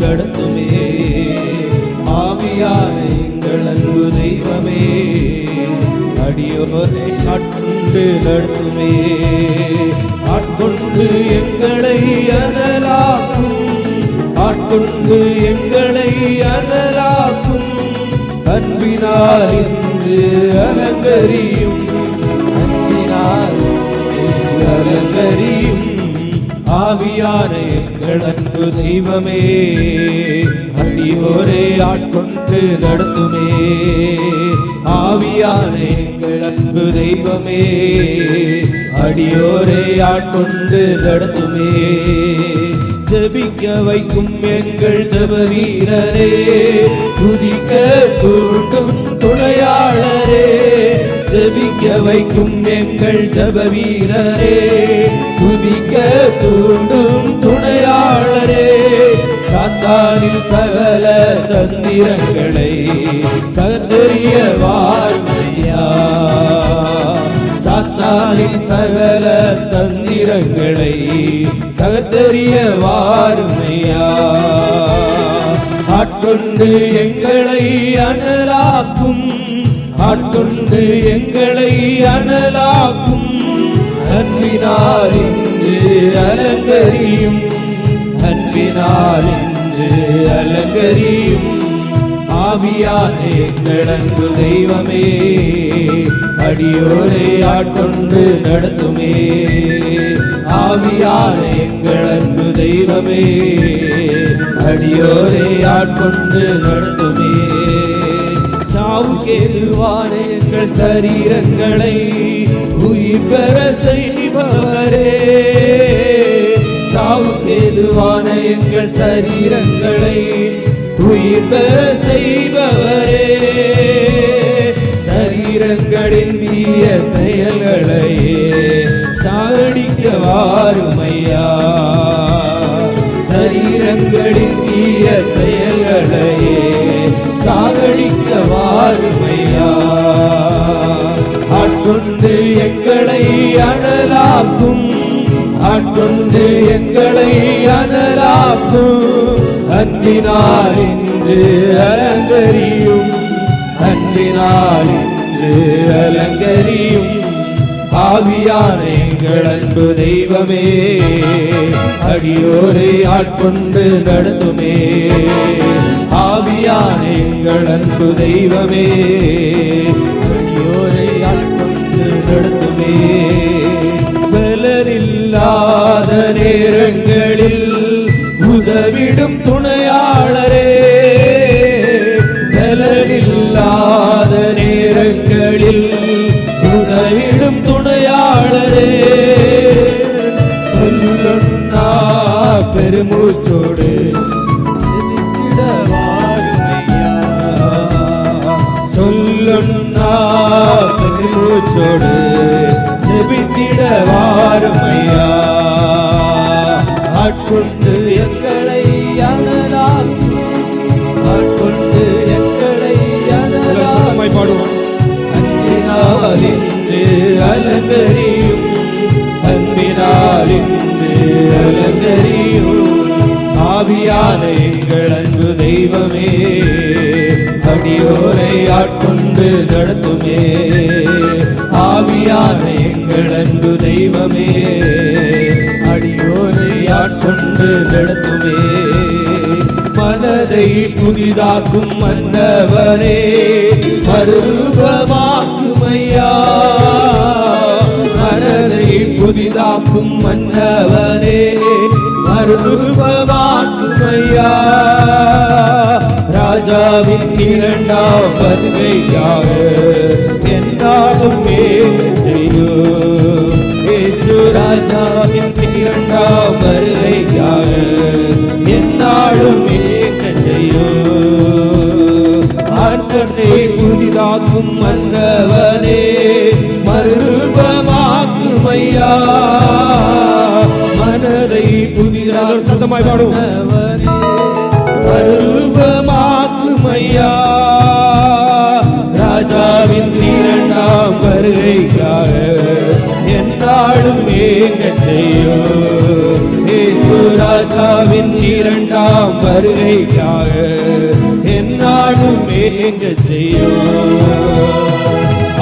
நடத்துமே. ஆவியான எங்கள் அன்பு தெய்வமே, அடியோரை ஆட்கொண்டு நடத்துமே. ஆட்கொண்டு எங்களை அனலாக்கும், ஆட்கொண்டு எங்களை அனலாக்கும். அன்பினால் இன்று அலங்கரியும், அன்பினால் அலங்கரியும். ஆவியான எங்கள் அன்பு தெய்வமே, அடியோரை ஆட்கொண்டு நடத்துமே. ஆவியான எங்கள் அன்பு தெய்வமே, அடியோரை ஆட்கொண்டு நடத்துமே. ஜெபிக்க வைக்கும் எங்கள் ஜெப வீரரே, துதிக்க தூண்டும் துணையாளரே. ஜெபிக்க வைக்கும் எங்கள் ஜெப வீரரே, துதிக்க தூண்டும் துணையாளரே. சாத்தானின் சகல தந்திரங்களை கர்த்தரிய வார்த்தையா, சாத்தானின் சகல தந்திரங்களை கர்த்தரிய வார்த்தையா. ஆட்கொண்டு எங்களை அனலாக்கும், ஆட்கொண்டு எங்களை அனலாக்கும். அன்பினால் இன்று அலங்கரியும், அன்பினால் இன்று அலங்கரியும். ஆவியான எங்கள் அன்பு தெய்வமே, அடியோரை ஆட்கொண்டு நடத்துமே. ஆவியான எங்கள் அன்பு தெய்வமே, அடியோரை ஆட்கொண்டு நடத்துமே. சாவுக்கு எதுவான எங்கள் சரீரங்களை உயிர் பெற செய்பவரே, சாவுக்கு எதுவான எங்கள் சரீரங்களை உயிர் பெற செய்பவரே. சரீரங்களின் தீய செயல்களையே சாகடிக்க வாருமையா, சரீரங்களின் தீய செயல்களையே சாகடிக்க வாருமையா. ஆட்கொண்டு எங்களை அனலாக்கும், ஆட்கொண்டு எங்களை அனலாக்கும். அன்பினால் இன்று அலங்கரியும், அன்பினால் இன்று அலங்கரியும். ஆவியான எங்கள் அன்பு தெய்வமே, அடியோரை ஆட்கொண்டு நடத்துமே. ஆவியான எங்கள் அன்பு தெய்வமே, அடியோரை ஆட்கொண்டு நடத்துமே. பலரில்லாத நேரங்களில் உதவிடும் துணையாளரே, பலரில்லாத நேரங்களில் உதவிடும் துணையாளரே. சொல்லுன்னா பெருமூச்சோடு வாருமையா, சொல்லுன்னா பெருமூச்சோடு ஜெபித்திட வாருமையா. ஆட்கொண்டு எங்களை அனலாக்கும், ஆட்கொண்டு எங்களை அனலாக்கும். பாடுவோம். அன்பினால் இன்று அலங்கரியும், அன்பினால் இன்று அலங்கரியும். ஆவியான எங்கள் அன்பு தெய்வமே, அடியோரை ஆட்கொண்டு நடத்துமே. ஆவியான எங்கள் அன்பு தெய்வமே, அடியோரை ஆட்கொண்டு நடத்துமே. மனதை புதிதாக்கும் மன்னவரே, மறுரூபமாக்குமையா. மனதை புதிதாக்கும் மன்னவரே, மறுரூபமாக்குமையா. ராஜாவின் இரண்டாம் வருகைக்காக என்னாலும் செய்யும். இயேசு ராஜாவின் இரண்டாம் வருகைக்காக என்னாலும் செய்யும். ஆண்டனை புதிதாக்கும் மன்னவனே, மறுரூபமாக்குமையா. மனதை புதிதாக சத்தமாய் பாடும் மறுரூபமாக்குமையா. ராஜாவின் இரண்டாம் வருகைக்காக என்னாலும் ஏங்க செய்யும். இயேசு ராஜாவின் இரண்டாம் இரண்டாம் வருகைக்காக என்னாலும் ஏங்க செய்யும்.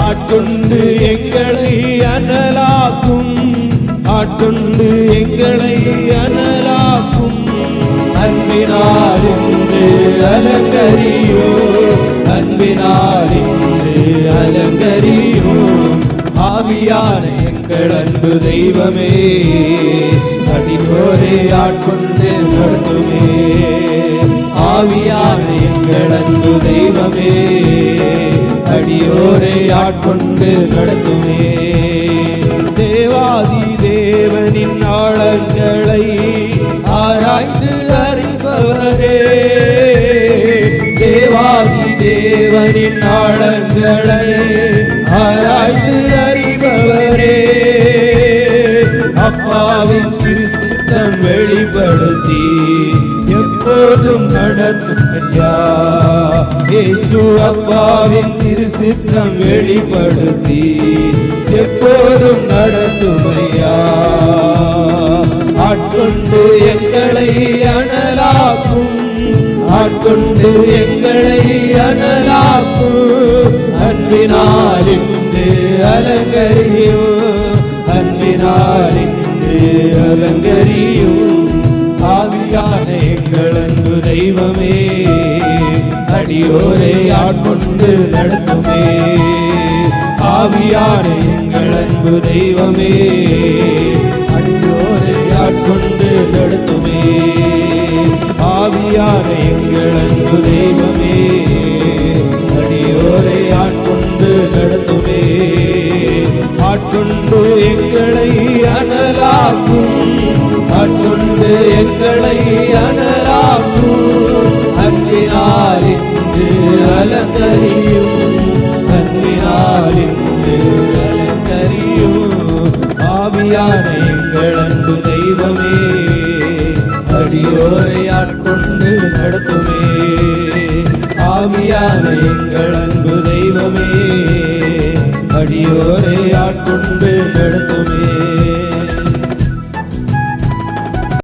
ஆட்கொண்டு எங்களை அனலாக்கும், ஆட்கொண்டு எங்களை அனலாக்கும். அன்பினால் இன்று அலங்கரியோ, அன்பினால் இன்று அலங்கரியோ. ஆவியான எங்கள் அன்பு தெய்வமே, அடியோரே ஆட்கொண்டு நடத்துமே. ஆவியான எங்கள் அன்பு தெய்வமே, அடியோரை ஆட்கொண்டு நடத்துமே. தேவாதி தேவனின் ஆழங்களை ஆராய்ந்து அறிபவரே, தேவாதி தேவனின் ஆழங்களை ஆராய்ந்து அறிபவரே. அப்பாவின் திருசித்தம் வெளிப்படுத்தி எப்போதும் நடத்தும் ஐயா. இயேசு அப்பாவின் திருசித்தம் வெளிப்படுத்தி எப்போதும் நடத்தும் ஐயா. ஆட்கொண்டு எங்களை அனலாக்கும், ஆட்கொண்டு எங்களை அனலாக்கும். அன்பினால் இன்று அலங்கரியோ, அன்பினால் இன்று அலங்கரியோ. ஆவியான எங்கள் அன்பு தெய்வமே, அடியோரை ஆட்கொண்டு நடத்துமே. ஆவியான எங்கள் அன்பு தெய்வமே, அடியோரை ஆட்கொண்டு நடத்துமே. ஆவியான எங்கள் அன்பு தெய்வமே, அடியோரை ஆட்கொண்டு நடத்துமே. ஆட்கொண்டு எங்களை அனலாக்கும், ஆட்கொண்டு எங்களை அனலாக்கும். அன்பினால் இன்று அலங்கரியும், அன்பினால் இன்று அலங்கரியும். ஆவியான எங்கள் அன்பு தெய்வமே, அடியோரை ஆட்கொண்டு நடத்துமே. ஆவியான எங்கள் அன்பு தெய்வமே, அடியோரை ஆட்கொண்டு நடத்துமே.